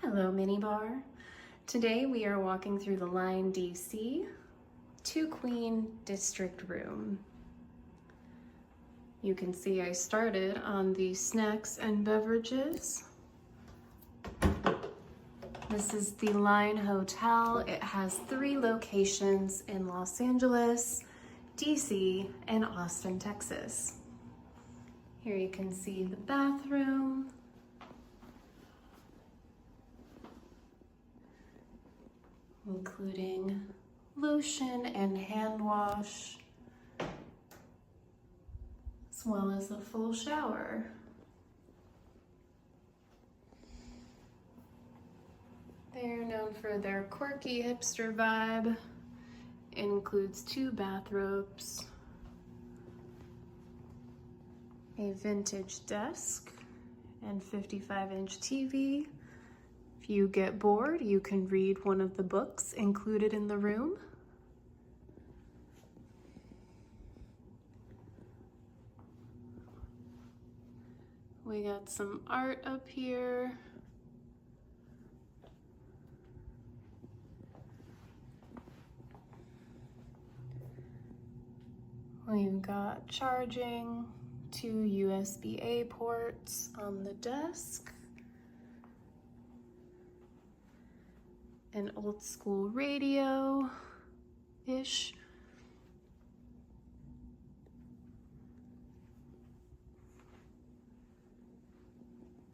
Hello, Minibar. Today we are walking through the Line DC 2 Queen District Room. You can see I started on the snacks and beverages. This is the Line Hotel. It has 3 locations in Los Angeles, DC, and Austin, Texas. Here you can see the bathroom, including lotion and hand wash, as well as a full shower. They're known for their quirky hipster vibe. It includes 2 bathrobes, a vintage desk, and 55-inch TV. If you get bored, you can read one of the books included in the room. We got some art up here. We've got charging, 2 USB-A ports on the desk, an old school radio-ish,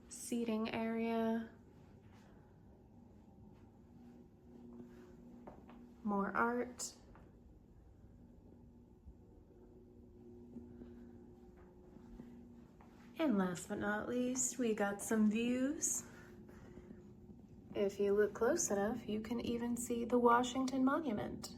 seating area, more art, and last but not least, we got some views. If you look close enough, you can even see the Washington Monument.